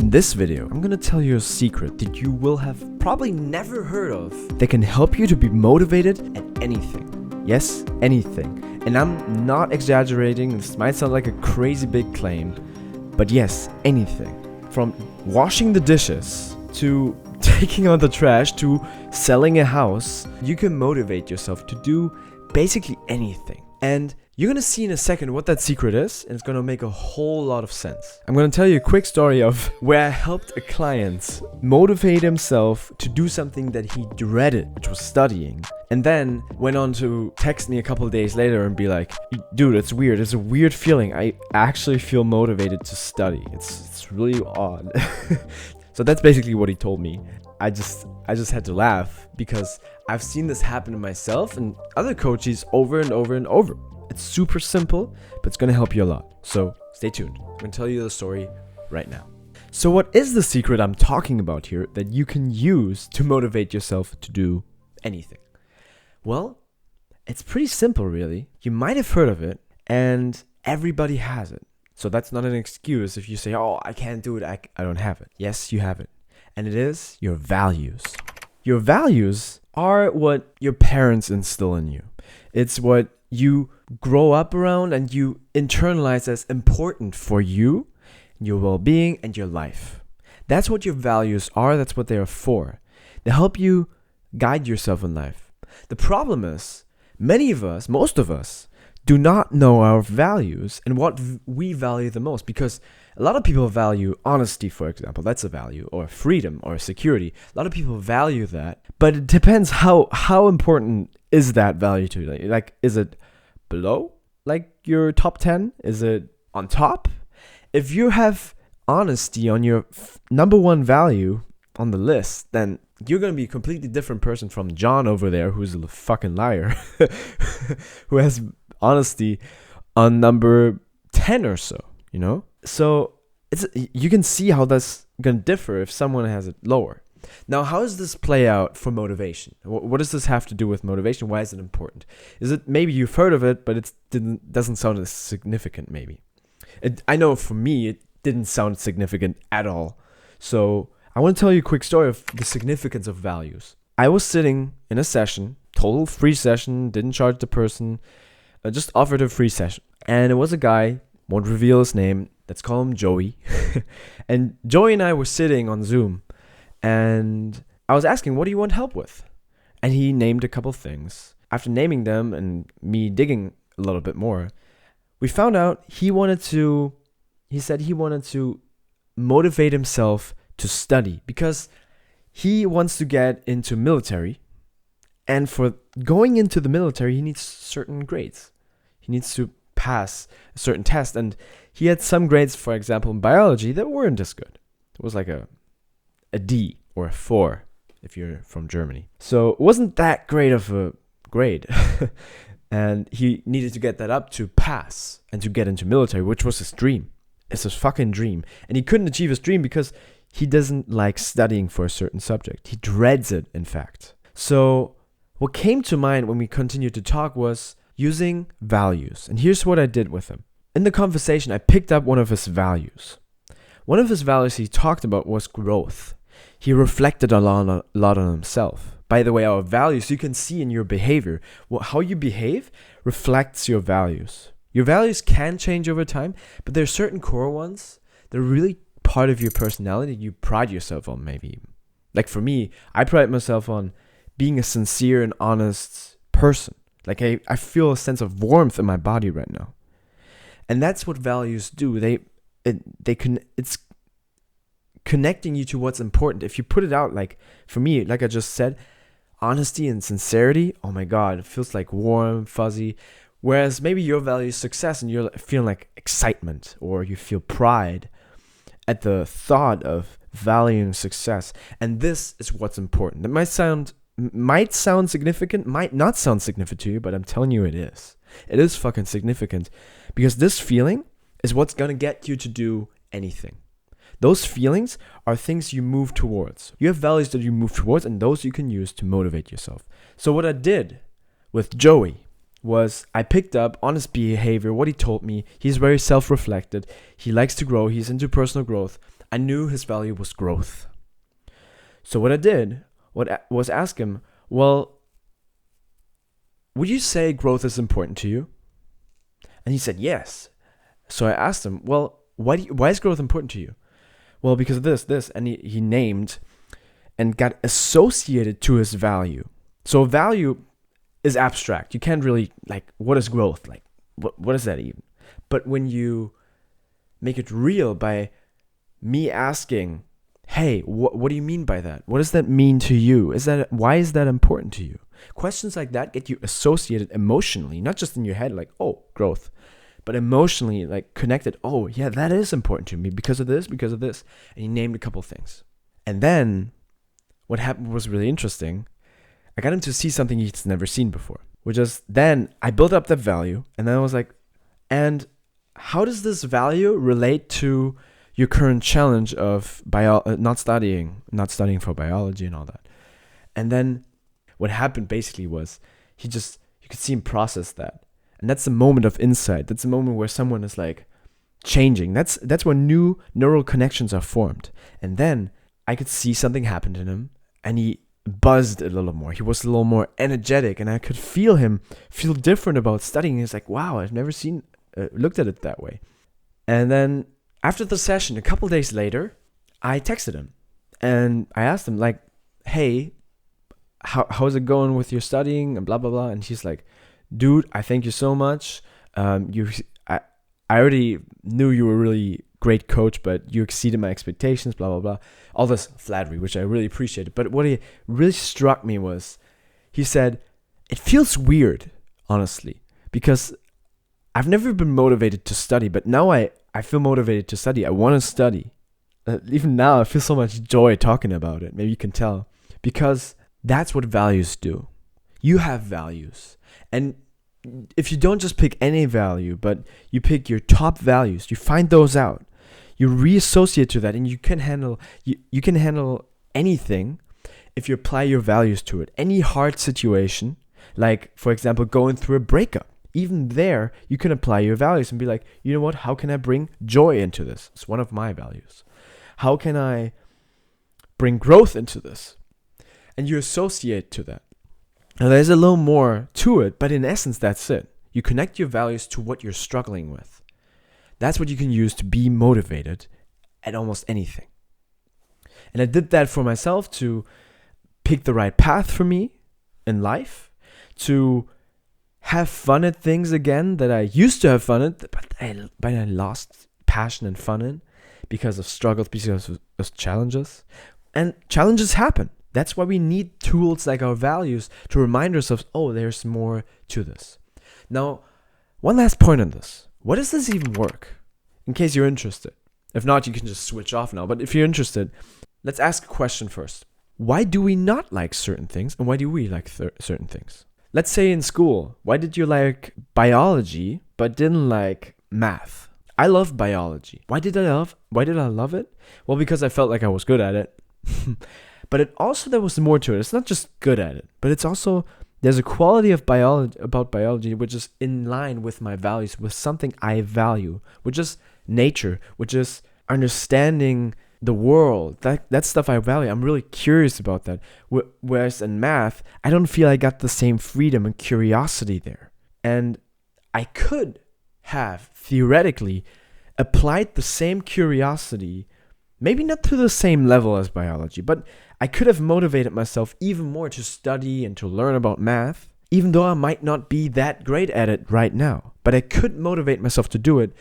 In this video, I'm gonna tell you a secret that you will have probably never heard of that can help you to be motivated at anything. Yes, anything. And I'm not exaggerating, this might sound like a crazy big claim, but yes, anything. From washing the dishes to taking out the trash to selling a house, you can motivate yourself to do basically anything. And you're gonna see in a second what that secret is, and it's gonna make a whole lot of sense. I'm gonna tell you a quick story of where I helped a client motivate himself to do something that he dreaded, which was studying, and then went on to text me a couple of days later and be like, dude, it's weird. It's a weird feeling. I actually feel motivated to study. It's really odd. So that's basically what he told me. I just had to laugh because I've seen this happen to myself and other coaches over and over and over. It's super simple, but it's gonna help you a lot. So stay tuned. I'm gonna tell you the story right now. So what is the secret I'm talking about here that you can use to motivate yourself to do anything? Well, it's pretty simple, really. You might have heard of it, and everybody has it. So that's not an excuse if you say, oh, I can't do it, I don't have it. Yes, you have it. And it is your values. Your values are what your parents instill in you. It's what you grow up around and you internalize as important for you, your well-being, and your life. That's what your values are. That's what they are for. They help you guide yourself in life. The problem is, many of us, most of us, do not know our values and what we value the most, because a lot of people value honesty, for example. That's a value, or freedom, or security. A lot of people value that, but it depends how important is that value to you. Like, is it below, like your top 10? Is it on top? If you have honesty on your number one value on the list, then you're going to be a completely different person from John over there, who's a fucking liar, who has honesty on number 10 or so, you know? So you can see how that's going to differ if someone has it lower. Now, how does this play out for motivation? What does this have to do with motivation? Why is it important? Is it maybe you've heard of it, but it doesn't sound as significant maybe? I know for me, it didn't sound significant at all. So I want to tell you a quick story of the significance of values. I was sitting in a session, total free session, didn't charge the person, just offered a free session. And it was a guy, won't reveal his name, let's call him Joey. And Joey and I were sitting on Zoom. And I was asking, what do you want help with? And he named a couple things. After naming them and me digging a little bit more, we found out he said he wanted to motivate himself to study because he wants to get into military. And for going into the military, he needs certain grades. He needs to pass a certain test. And he had some grades, for example, in biology that weren't as good. It was like a D or a 4 if you're from Germany. So it wasn't that great of a grade. And he needed to get that up to pass and to get into military, which was his dream. It's his fucking dream. And he couldn't achieve his dream because he doesn't like studying for a certain subject. He dreads it, in fact. So what came to mind when we continued to talk was using values. And here's what I did with him. In the conversation, I picked up one of his values. One of his values he talked about was growth. He reflected a lot on himself. By the way, our values, you can see in your behavior. How you behave reflects your values. Your values can change over time, but there are certain core ones that are really part of your personality you pride yourself on, maybe. Like for me, I pride myself on being a sincere and honest person. Like I feel a sense of warmth in my body right now. And that's what values do. It's connecting you to what's important. If you put it out, like for me, like I just said, honesty and sincerity, oh my God, it feels like warm, fuzzy. Whereas maybe your value is success and you're feeling like excitement, or you feel pride at the thought of valuing success. And this is what's important. It might sound significant, might not sound significant to you, but I'm telling you it is. It is fucking significant because this feeling is what's going to get you to do anything. Those feelings are things you move towards. You have values that you move towards, and those you can use to motivate yourself. So what I did with Joey was I picked up on his behavior, what he told me. He's very self-reflected. He likes to grow. He's into personal growth. I knew his value was growth. So what I did was ask him, well, would you say growth is important to you? And he said yes. So I asked him, well, why is growth important to you? Well, because of this, and he named and got associated to his value. So value is abstract. You can't really, what is growth? What is that even? But when you make it real by me asking, hey, what do you mean by that? What does that mean to you? Why is that important to you? Questions like that get you associated emotionally, not just in your head, oh, growth, but emotionally, connected. Oh, yeah, that is important to me because of this. And he named a couple things. And then what happened was really interesting. I got him to see something he's never seen before, which is then I built up that value. And then I was like, and how does this value relate to your current challenge of not studying for biology and all that? And then what happened basically was you could see him process that. And that's the moment of insight. That's the moment where someone is changing. That's when new neural connections are formed. And then I could see something happen to him, and he buzzed a little more. He was a little more energetic, and I could feel him feel different about studying. He's like, wow, I've never looked at it that way. And then after the session, a couple days later, I texted him and I asked him hey, how's it going with your studying and blah, blah, blah. And he's like, dude, I thank you so much. I already knew you were a really great coach, but you exceeded my expectations, blah, blah, blah. All this flattery, which I really appreciated. But what really struck me was he said, it feels weird, honestly, because I've never been motivated to study, but now I feel motivated to study. I want to study. Even now, I feel so much joy talking about it. Maybe you can tell. Because that's what values do. You have values. And if you don't just pick any value, but you pick your top values, you find those out, you reassociate to that, and you can handle anything if you apply your values to it. Any hard situation, like, for example, going through a breakup, even there, you can apply your values and be like, you know what, how can I bring joy into this? It's one of my values. How can I bring growth into this? And you associate to that. Now, there's a little more to it, but in essence, that's it. You connect your values to what you're struggling with. That's what you can use to be motivated at almost anything. And I did that for myself to pick the right path for me in life, to have fun at things again that I used to have fun at, but I lost passion and fun in because of struggles, because of challenges. And challenges happen. That's why we need tools like our values to remind ourselves, oh, there's more to this. Now, one last point on this. What does this even work? In case you're interested. If not, you can just switch off now. But if you're interested, let's ask a question first. Why do we not like certain things, and why do we like certain things? Let's say in school, why did you like biology but didn't like math? I loved biology. Why did I love it? Well, because I felt like I was good at it. But there was more to it. It's not just good at it, but it's also, there's a quality of biology which is in line with my values, with something I value, which is nature, which is understanding the world. That stuff I value. I'm really curious about that. Whereas in math, I don't feel I got the same freedom and curiosity there. And I could have, theoretically, applied the same curiosity, maybe not to the same level as biology, but I could have motivated myself even more to study and to learn about math, even though I might not be that great at it right now. But I could motivate myself to do it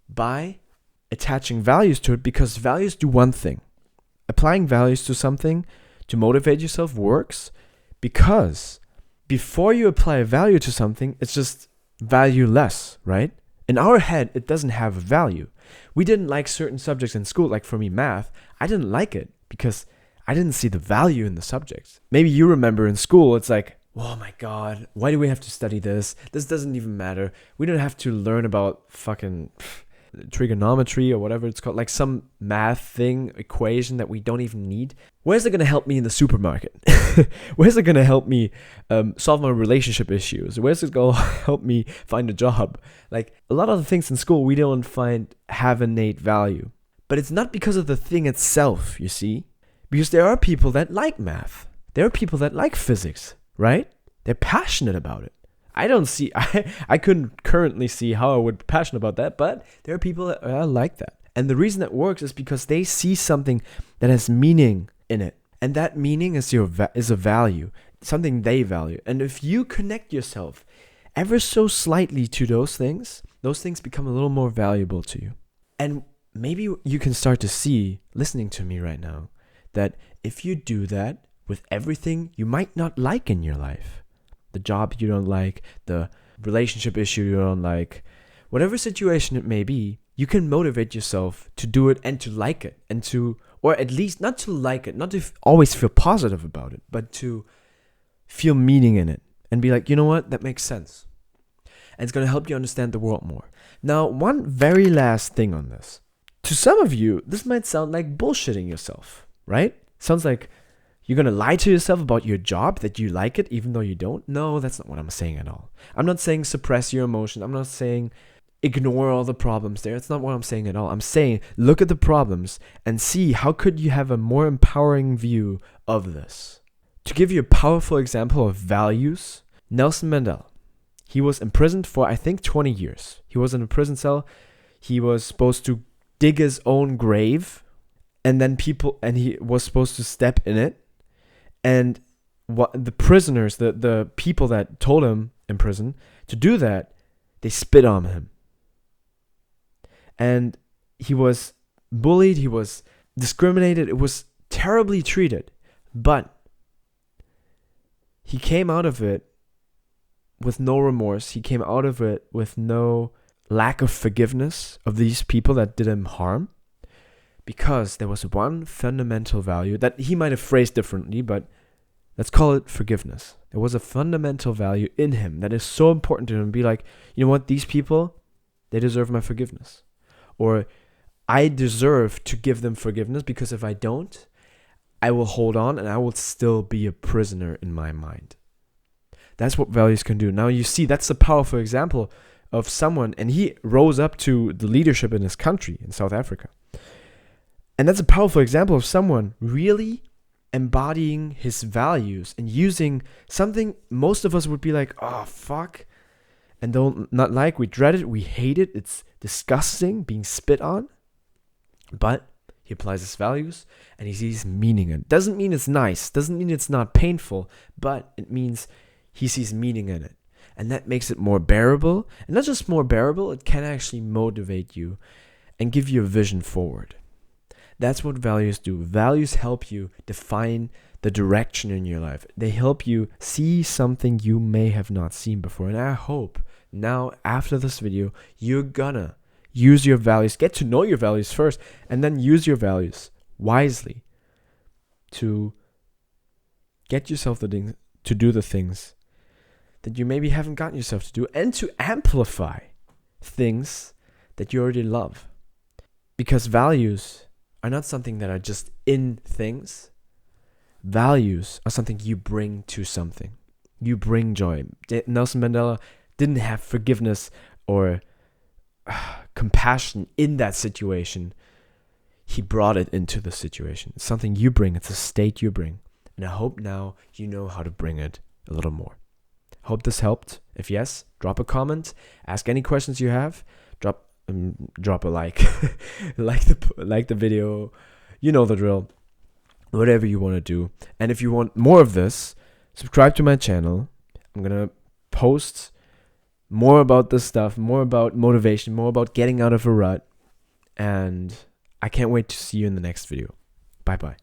by attaching values to it, because values do one thing. Applying values to something to motivate yourself works, because before you apply a value to something, it's just valueless, right? In our head, it doesn't have a value. We didn't like certain subjects in school, like for me, math. I didn't like it because I didn't see the value in the subjects. Maybe you remember in school, it's like, oh my God, why do we have to study this? This doesn't even matter. We don't have to learn about fucking trigonometry or whatever it's called, like some math thing, equation that we don't even need. Where's it going to help me in the supermarket? Where's it going to help me solve my relationship issues? Where's it going to help me find a job? Like a lot of the things in school we don't find have innate value. But it's not because of the thing itself, you see? Because there are people that like math. There are people that like physics, right? They're passionate about it. I couldn't currently see how I would be passionate about that, but there are people that like that. And the reason that works is because they see something that has meaning in it. And that meaning is a value, something they value. And if you connect yourself ever so slightly to those things become a little more valuable to you. And maybe you can start to see, listening to me right now, that if you do that with everything you might not like in your life, the job you don't like, the relationship issue you don't like, whatever situation it may be, you can motivate yourself to do it and to like it, and to, or at least not to like it, not to always feel positive about it, but to feel meaning in it and be like, you know what, that makes sense. And it's going to help you understand the world more. Now, one very last thing on this. To some of you, this might sound like bullshitting yourself, right? Sounds like you're going to lie to yourself about your job, that you like it even though you don't. No, that's not what I'm saying at all. I'm not saying suppress your emotion. I'm not saying ignore all the problems there. That's not what I'm saying at all. I'm saying look at the problems and see how could you have a more empowering view of this. To give you a powerful example of values, Nelson Mandela. He was imprisoned for, I think, 20 years. He was in a prison cell. He was supposed to dig his own grave, and he was supposed to step in it. And what the prisoners, the people that told him in prison to do that, they spit on him. And he was bullied, he was discriminated, it was terribly treated. But he came out of it with no remorse. He came out of it with no lack of forgiveness of these people that did him harm, because there was one fundamental value that he might have phrased differently, but let's call it forgiveness. There was a fundamental value in him that is so important to him. Be like, you know what, these people, they deserve my forgiveness. Or I deserve to give them forgiveness, because if I don't, I will hold on and I will still be a prisoner in my mind. That's what values can do. Now you see, that's a powerful example of someone, and he rose up to the leadership in his country, in South Africa. And that's a powerful example of someone really embodying his values and using something most of us would be like, oh, fuck, and not like, we dread it, we hate it, it's disgusting, being spit on. But he applies his values and he sees meaning in it. Doesn't mean it's nice, doesn't mean it's not painful, but it means he sees meaning in it. And that makes it more bearable. And not just more bearable, it can actually motivate you and give you a vision forward. That's what values do. Values help you define the direction in your life. They help you see something you may have not seen before. And I hope now, after this video, you're gonna use your values, get to know your values first, and then use your values wisely to get yourself to do the things that you maybe haven't gotten yourself to do, and to amplify things that you already love. Because values are not something that are just in things. Values are something you bring to something. You bring joy. Nelson Mandela didn't have forgiveness or compassion in that situation. He brought it into the situation. It's something you bring. It's a state you bring. And I hope now you know how to bring it a little more. Hope this helped. If yes, drop a comment. Ask any questions you have. Drop a like. like the video. You know the drill. Whatever you want to do. And if you want more of this, subscribe to my channel. I'm going to post more about this stuff, more about motivation, more about getting out of a rut. And I can't wait to see you in the next video. Bye-bye.